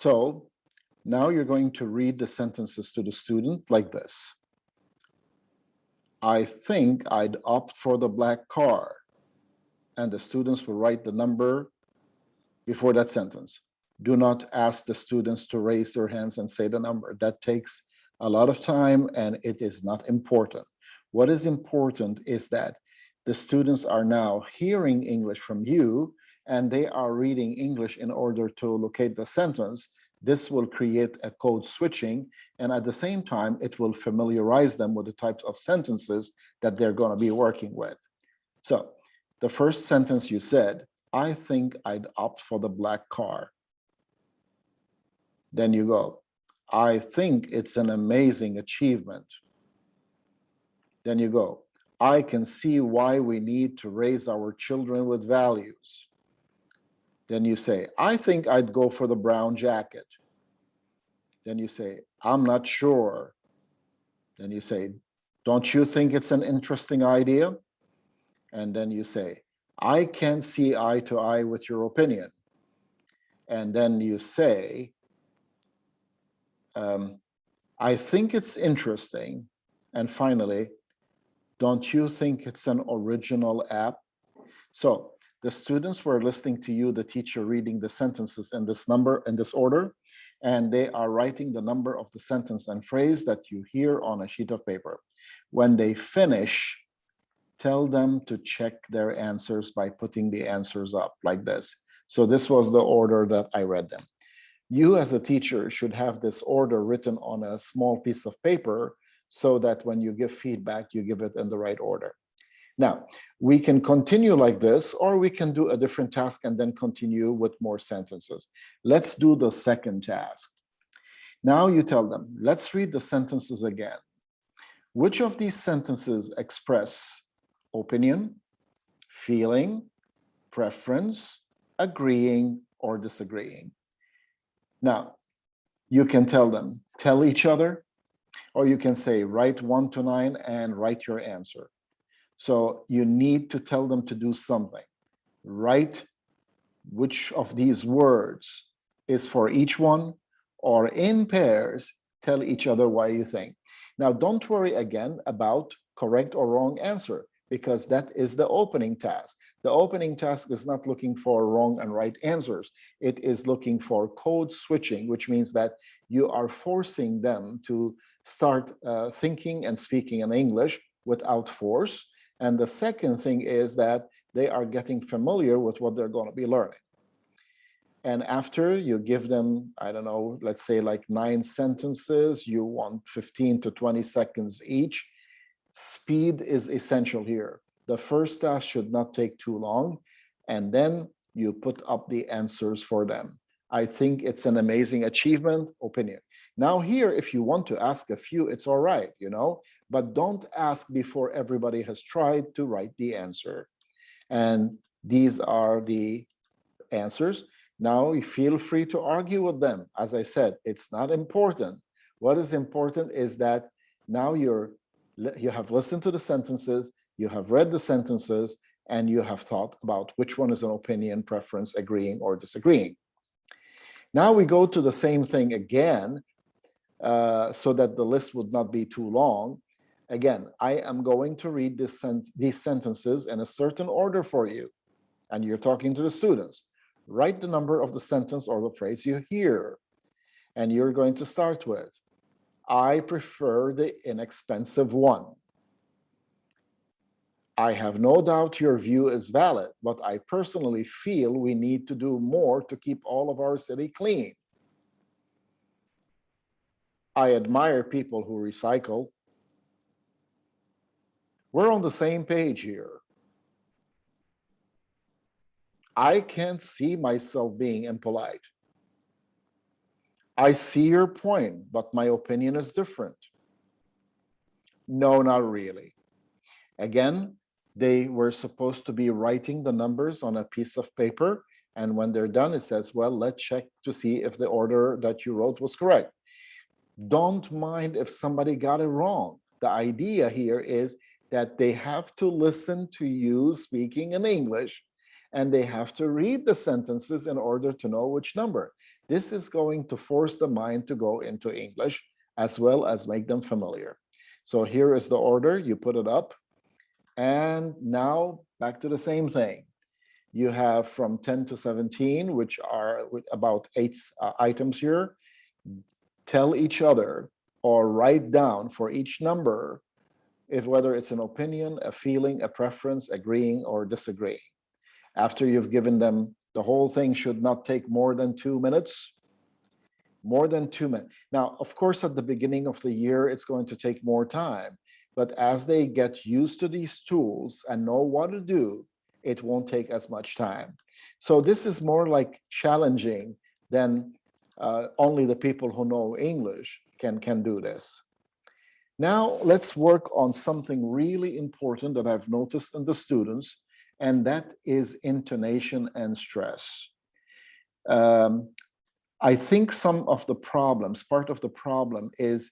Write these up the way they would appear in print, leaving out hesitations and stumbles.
So now you're going to read the sentences to the student like this. I think I'd opt for the black car. And the students will write the number before that sentence. Do not ask the students to raise their hands and say the number. That takes a lot of time and it is not important. What is important is that the students are now hearing English from you and they are reading English in order to locate the sentence. This will create a code switching, and at the same time, it will familiarize them with the types of sentences that they're going to be working with. So the first sentence you said, I think I'd opt for the black car. Then you go, I think it's an amazing achievement. Then you go, I can see why we need to raise our children with values. Then you say, I think I'd go for the brown jacket. Then you say, I'm not sure. Then you say, don't you think it's an interesting idea? And then you say, I can't see eye to eye with your opinion. And then you say, I think it's interesting. And finally, don't you think it's an original app? So the students were listening to you, the teacher reading the sentences in this order, and they are writing the number of the sentence and phrase that you hear on a sheet of paper. When they finish, tell them to check their answers by putting the answers up like this. So this was the order that I read them. You as a teacher should have this order written on a small piece of paper so that when you give feedback, you give it in the right order. Now, we can continue like this, or we can do a different task and then continue with more sentences. Let's do the second task. Now you tell them, let's read the sentences again. Which of these sentences express opinion, feeling, preference, agreeing, or disagreeing? Now, you can tell them, tell each other, or you can say, write 1 to 9 and write your answer. So you need to tell them to do something. Write which of these words is for each one, or in pairs, tell each other why you think. Now, don't worry again about correct or wrong answer, because that is the opening task. The opening task is not looking for wrong and right answers. It is looking for code switching, which means that you are forcing them to start thinking and speaking in English without force. And the second thing is that they are getting familiar with what they're going to be learning. And after you give them, I don't know, let's say like 9 sentences, you want 15 to 20 seconds each. Speed is essential here. The first task should not take too long, and then you put up the answers for them. I think it's an amazing achievement, opinion. Now here, if you want to ask a few, it's all right, you know, but don't ask before everybody has tried to write the answer. And these are the answers. Now you feel free to argue with them. As I said, it's not important. What is important is that now you have listened to the sentences, you have read the sentences, and you have thought about which one is an opinion, preference, agreeing, or disagreeing. Now we go to the same thing again, so that the list would not be too long. Again, I am going to read these sentences in a certain order for you, and you're talking to the students. Write the number of the sentence or the phrase you hear, and you're going to start with, I prefer the inexpensive one. I have no doubt your view is valid, but I personally feel we need to do more to keep all of our city clean. I admire people who recycle. We're on the same page here. I can't see myself being impolite. I see your point, but my opinion is different. No, not really. Again, they were supposed to be writing the numbers on a piece of paper, and when they're done, it says, well, let's check to see if the order that you wrote was correct. Don't mind if somebody got it wrong. The idea here is that they have to listen to you speaking in English, and they have to read the sentences in order to know which number. This is going to force the mind to go into English as well as make them familiar. So here is the order, you put it up, and now back to the same thing. You have from 10 to 17, which are about 8 items here. Tell each other or write down for each number if whether it's an opinion, a feeling, a preference, agreeing or disagreeing. After you've given them, the whole thing should not take more than 2 minutes. More than 2 minutes. Now, of course, at the beginning of the year, it's going to take more time. But as they get used to these tools and know what to do, it won't take as much time. So this is more like challenging than only the people who know English can do this. Now, let's work on something really important that I've noticed in the students, and that is intonation and stress. I think some of the problems, part of the problem is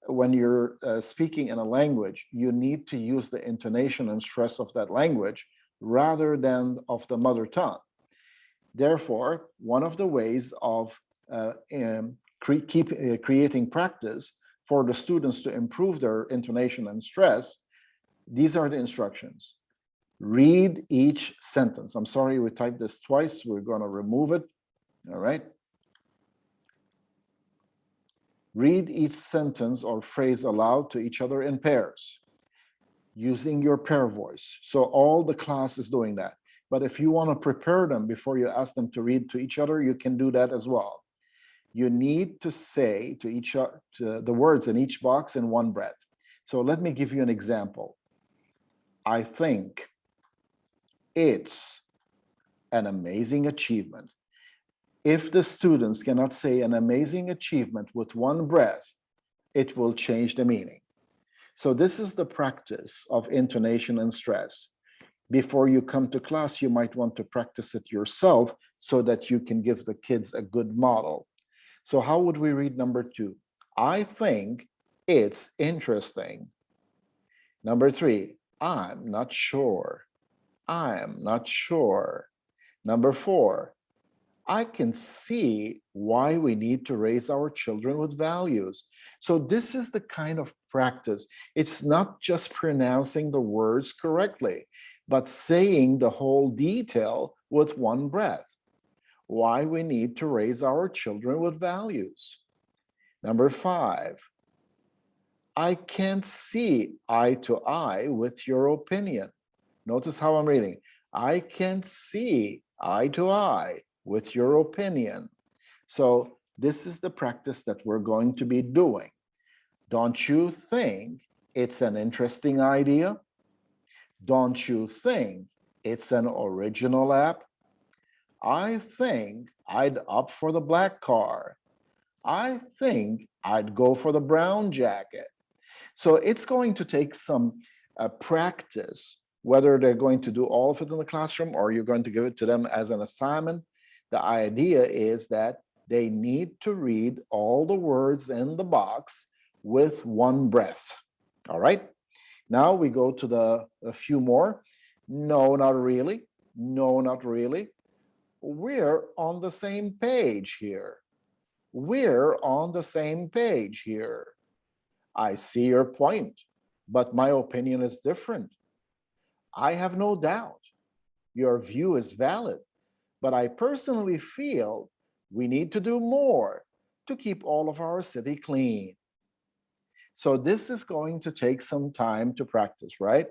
when you're speaking in a language, you need to use the intonation and stress of that language rather than of the mother tongue. Therefore, one of the ways of creating practice for the students to improve their intonation and stress, these are the instructions. Read each sentence. I'm sorry, we typed this twice. We're going to remove it. All right. Read each sentence or phrase aloud to each other in pairs, using your pair voice. So all the class is doing that. But if you want to prepare them before you ask them to read to each other, you can do that as well. You need to say to each the words in each box in one breath. So let me give you an example. I think it's an amazing achievement. If the students cannot say an amazing achievement with one breath, it will change the meaning. So this is the practice of intonation and stress. Before you come to class, you might want to practice it yourself so that you can give the kids a good model. So how would we read number 2? I think it's interesting. Number 3, I'm not sure. I'm not sure. Number 4, I can see why we need to raise our children with values. So this is the kind of practice. It's not just pronouncing the words correctly, but saying the whole detail with one breath. Why we need to raise our children with values. Number 5, I can't see eye to eye with your opinion. Notice how I'm reading. I can't see eye to eye with your opinion. So this is the practice that we're going to be doing. Don't you think it's an interesting idea? Don't you think it's an original app? I think I'd opt for the black car. I think I'd go for the brown jacket. So it's going to take some practice, whether they're going to do all of it in the classroom or you're going to give it to them as an assignment. The idea is that they need to read all the words in the box with one breath. All right. Now we go to a few more. No, not really. No, not really. We're on the same page here. We're on the same page here. I see your point, but my opinion is different. I have no doubt your view is valid, but I personally feel we need to do more to keep all of our city clean. So this is going to take some time to practice, right?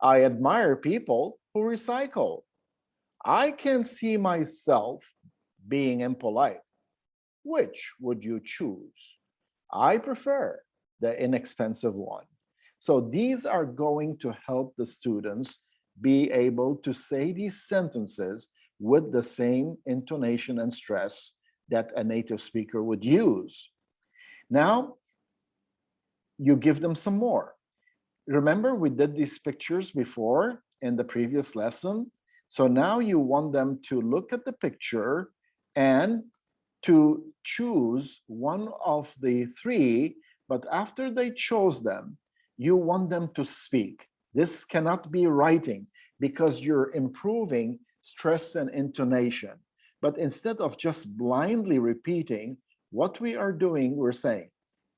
I admire people who recycle. I can see myself being impolite. Which would you choose? I prefer the inexpensive one. So these are going to help the students be able to say these sentences with the same intonation and stress that a native speaker would use. Now, you give them some more. Remember, we did these pictures before in the previous lesson. So now you want them to look at the picture and to choose one of the 3, but after they chose them, you want them to speak. This cannot be writing because you're improving stress and intonation. But instead of just blindly repeating what we are doing, we're saying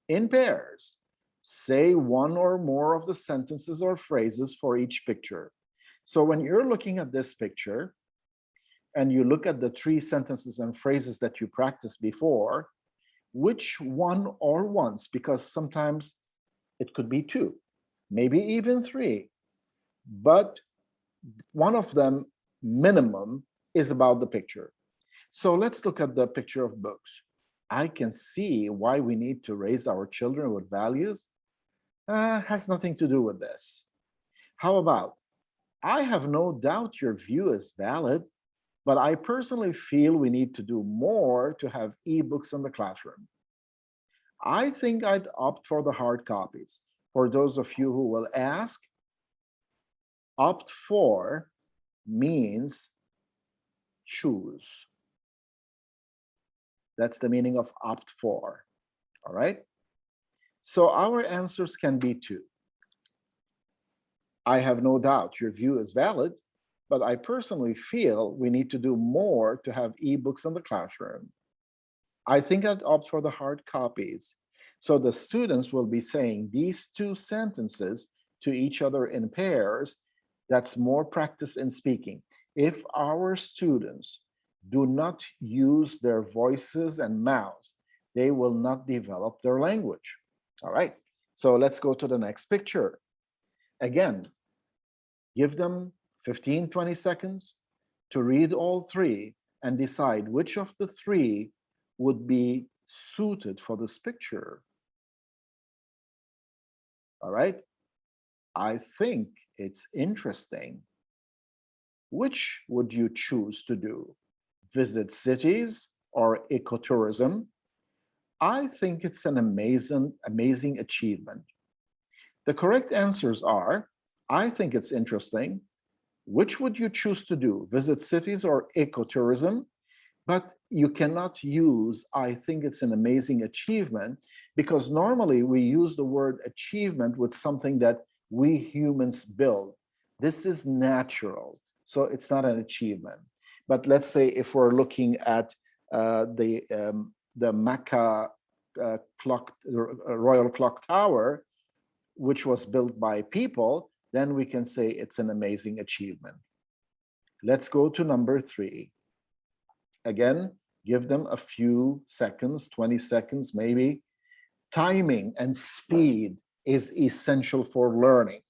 in pairs, say one or more of the sentences or phrases for each picture. So when you're looking at this picture and you look at the 3 sentences and phrases that you practiced before, which one or ones, because sometimes it could be 2, maybe even 3, but one of them minimum is about the picture. So let's look at the picture of books. I can see why we need to raise our children with values. Has nothing to do with this. How about, I have no doubt your view is valid, but I personally feel we need to do more to have ebooks in the classroom. I think I'd opt for the hard copies. For those of you who will ask, opt for means choose. That's the meaning of opt for, all right? So our answers can be 2. I have no doubt your view is valid, but I personally feel we need to do more to have ebooks in the classroom. I think I'd opt for the hard copies. So the students will be saying these 2 sentences to each other in pairs. That's more practice in speaking. If our students do not use their voices and mouths, they will not develop their language. All right, so let's go to the next picture. Again, give them 15, 20 seconds to read all 3 and decide which of the 3 would be suited for this picture. All right, I think it's interesting. Which would you choose to do? Visit cities or ecotourism? I think it's an amazing achievement. The correct answers are, I think it's interesting. Which would you choose to do? Visit cities or ecotourism? But you cannot use, I think it's an amazing achievement, because normally we use the word achievement with something that we humans build. This is natural, so it's not an achievement. But let's say if we're looking at the Mecca Royal Clock Tower, which was built by people, then we can say it's an amazing achievement. Let's go to number 3. Again, give them a few seconds, 20 seconds maybe. Timing and speed is essential for learning.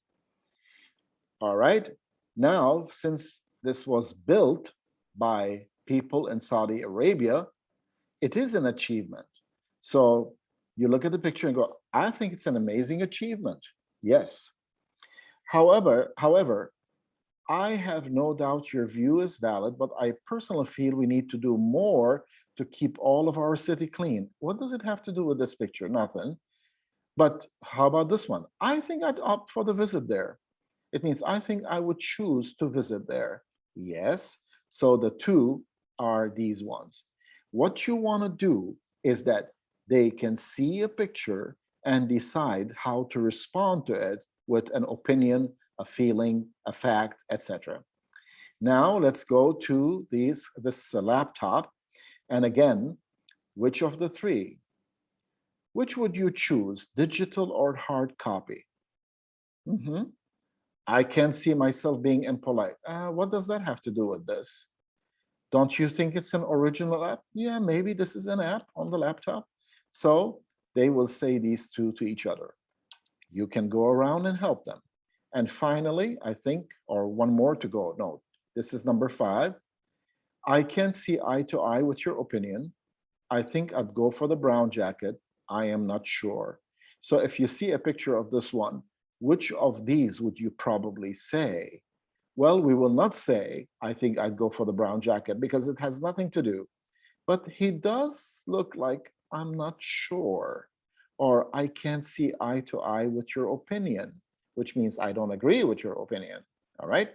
All right, now, since this was built by people in Saudi Arabia, it is an achievement. So you look at the picture and go, I think it's an amazing achievement. Yes. However, I have no doubt your view is valid, but I personally feel we need to do more to keep all of our city clean. What does it have to do with this picture? Nothing. But how about this one? I think I'd opt for the visit there. It means I think I would choose to visit there. Yes. So the 2 are these ones. What you want to do is that they can see a picture and decide how to respond to it with an opinion, a feeling, a fact, etc. Now let's go to this laptop. And again, which of the 3? Which would you choose, digital or hard copy? I can't see myself being impolite. What does that have to do with this? Don't you think it's an original app? Yeah, maybe this is an app on the laptop. So they will say these 2 to each other. You can go around and help them. And finally, I think, or one more to go. No, this is number 5. I can't see eye to eye with your opinion. I think I'd go for the brown jacket. I am not sure. So if you see a picture of this one, which of these would you probably say? Well, we will not say, I think I'd go for the brown jacket, because it has nothing to do. But he does look like, I'm not sure, or I can't see eye to eye with your opinion, which means I don't agree with your opinion, all right?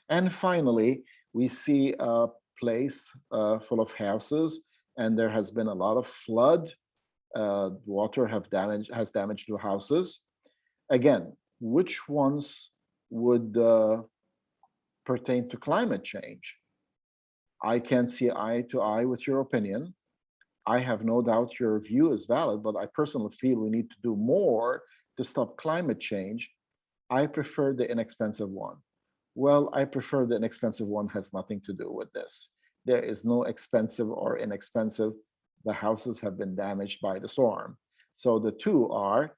And finally, we see a place full of houses, and there has been a lot of flood. Water has damaged the houses. Again, which ones would pertain to climate change? I can't see eye to eye with your opinion. I have no doubt your view is valid, but I personally feel we need to do more to stop climate change. I prefer the inexpensive one. Well, I prefer the inexpensive one has nothing to do with this. There is no expensive or inexpensive. The houses have been damaged by the storm. So the two are,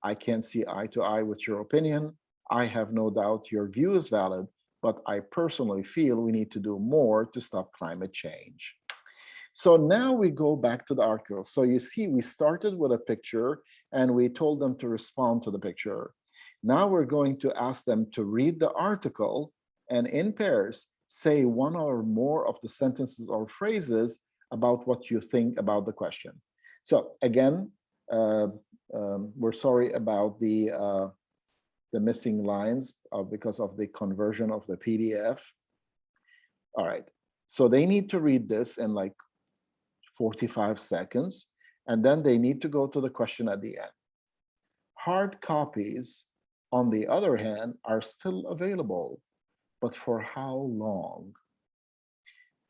I can't see eye to eye with your opinion. I have no doubt your view is valid, but I personally feel we need to do more to stop climate change. So now we go back to the article. So you see, we started with a picture and we told them to respond to the picture. Now we're going to ask them to read the article and in pairs, say one or more of the sentences or phrases about what you think about the question. So again, we're sorry about the missing lines because of the conversion of the PDF. All right, so they need to read this in like 45 seconds, and then they need to go to the question at the end. Hard copies, on the other hand, are still available, but for how long?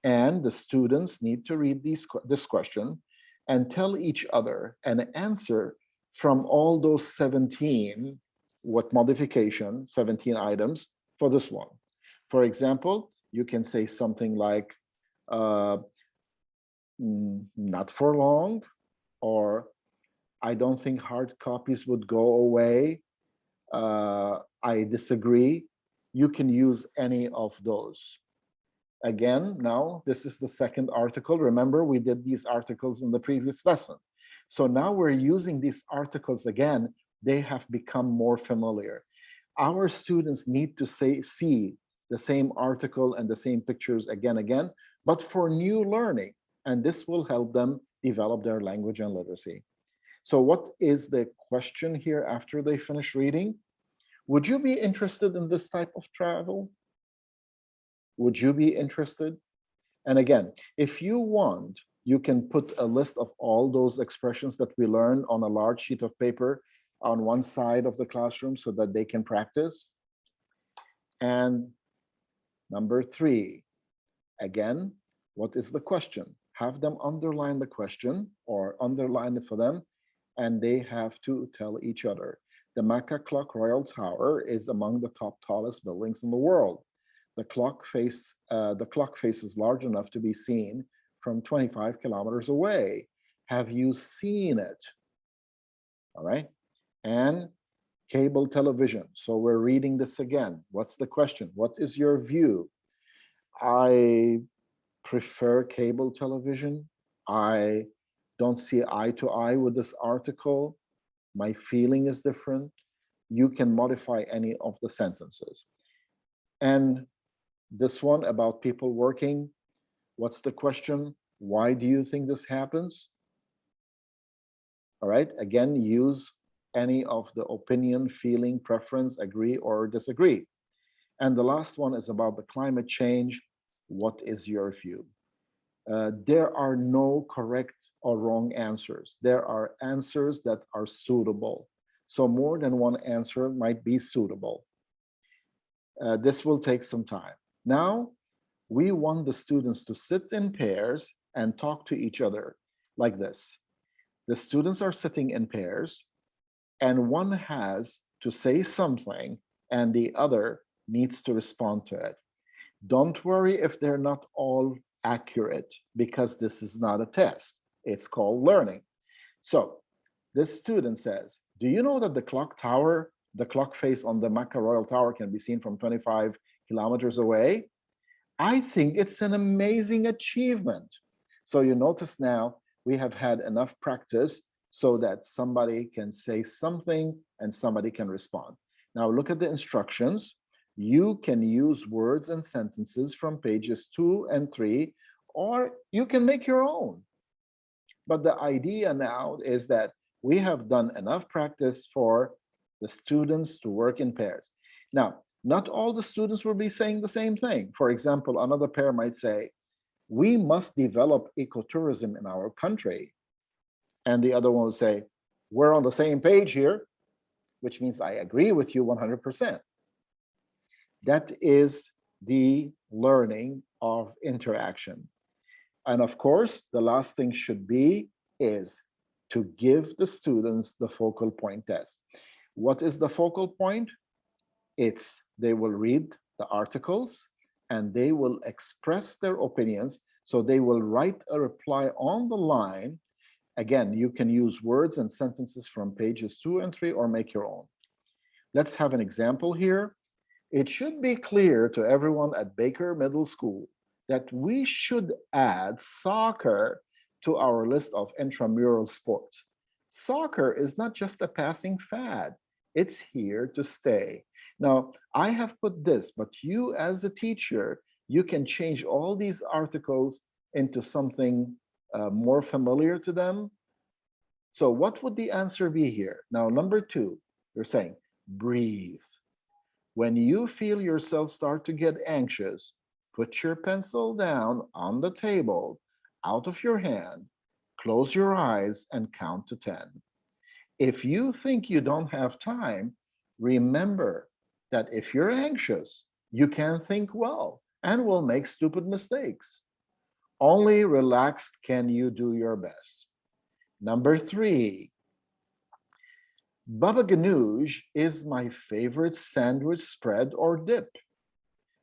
And the students need to read this question and tell each other an answer from all those 17, what modification, 17 items for this one. For example, you can say something like, not for long, or I don't think hard copies would go away. I disagree. You can use any of those. Again, now this is the second article. Remember, we did these articles in the previous lesson. So now we're using these articles again. They have become more familiar. Our students need to see the same article and the same pictures again, but for new learning. And this will help them develop their language and literacy. So what is the question here after they finish reading? Would you be interested in this type of travel? Would you be interested? And again, if you want, you can put a list of all those expressions that we learned on a large sheet of paper on one side of the classroom so that they can practice. And number 3, again, what is the question? Have them underline the question or underline it for them, and they have to tell each other. The Mecca Clock Royal Tower is among the top tallest buildings in the world. The clock face is large enough to be seen from 25 kilometers away. Have you seen it? All right. And cable television. So we're reading this again. What's the question? What is your view? I prefer cable television. I don't see eye to eye with this article. My feeling is different. You can modify any of the sentences. And this one about people working, what's the question? Why do you think this happens? All right, again, use any of the opinion, feeling, preference, agree or disagree. And the last one is about the climate change. What is your view? There are no correct or wrong answers. There are answers that are suitable. So more than one answer might be suitable. This will take some time. Now, we want the students to sit in pairs and talk to each other like this. The students are sitting in pairs, and one has to say something, and the other needs to respond to it. Don't worry if they're not all accurate, because this is not a test. It's called learning. So this student says, do you know that the clock tower, the clock face on the Mecca Royal Tower can be seen from 25 kilometers away? I think it's an amazing achievement. So you notice now we have had enough practice so that somebody can say something and somebody can respond. Now look at the instructions. You can use words and sentences from pages 2 and 3, or you can make your own. But the idea now is that we have done enough practice for the students to work in pairs. Now, not all the students will be saying the same thing. For example, another pair might say, we must develop ecotourism in our country. And the other one will say, we're on the same page here, which means I agree with you 100%. That is the learning of interaction. And of course, the last thing should be is to give the students the focal point test. What is the focal point? It's they will read the articles and they will express their opinions. So they will write a reply on the line. Again, you can use words and sentences from pages 2 and 3 or make your own. Let's have an example here. It should be clear to everyone at Baker Middle School that we should add soccer to our list of intramural sports. Soccer is not just a passing fad, it's here to stay. Now, I have put this, but you as a teacher, you can change all these articles into something more familiar to them. So what would the answer be here? Now, number 2, you're saying, breathe. When you feel yourself start to get anxious, put your pencil down on the table, out of your hand, close your eyes and count to 10. If you think you don't have time, remember that if you're anxious, you can think well and will make stupid mistakes. Only relaxed can you do your best. Number 3, Baba Ganoush is my favorite sandwich spread or dip.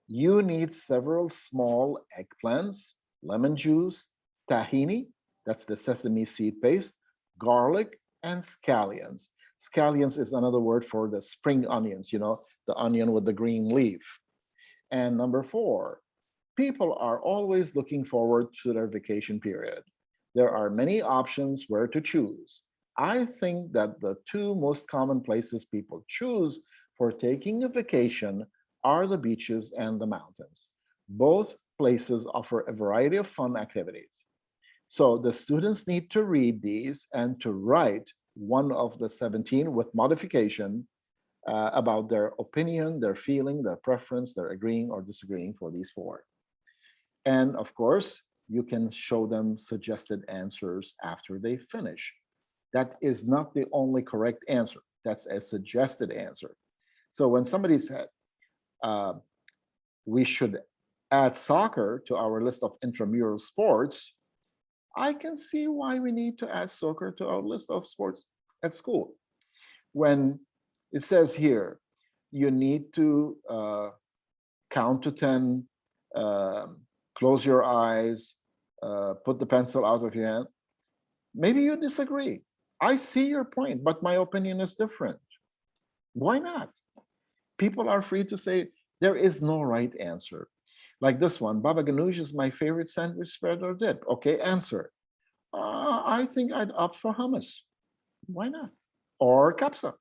You need several small eggplants, lemon juice, tahini, that's the sesame seed paste, garlic, and scallions. Scallions is another word for the spring onions, you know, the onion with the green leaf. And number 4, people are always looking forward to their vacation period. There are many options where to choose. I think that the 2 most common places people choose for taking a vacation are the beaches and the mountains. Both places offer a variety of fun activities. So the students need to read these and to write one of the 17 with modification about their opinion, their feeling, their preference, their agreeing or disagreeing for these 4. And of course, you can show them suggested answers after they finish. That is not the only correct answer. That's a suggested answer. So when somebody said, we should add soccer to our list of intramural sports, I can see why we need to add soccer to our list of sports at school. When it says here, you need to count to 10, close your eyes, put the pencil out of your hand. Maybe you disagree. I see your point, but my opinion is different. Why not? People are free to say there is no right answer. Like this one, Baba Ganoush is my favorite sandwich spread or dip. Okay, answer. I think I'd opt for hummus. Why not? Or kapsa.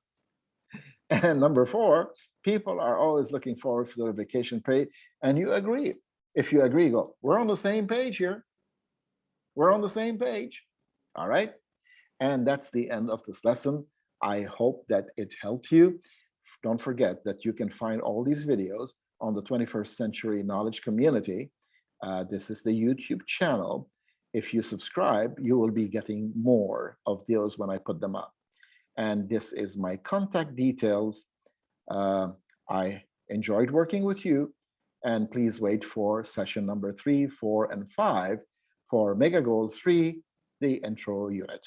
And number 4, people are always looking forward to their vacation pay, and you agree. If you agree, go, we're on the same page here. We're on the same page. All right. And that's the end of this lesson. I hope that it helped you. Don't forget that you can find all these videos on the 21st Century Knowledge Community. This is the YouTube channel. If you subscribe, you will be getting more of those when I put them up. And this is my contact details. I enjoyed working with you, and please wait for session number 3, 4, and 5 for MegaGoal 3, the intro unit.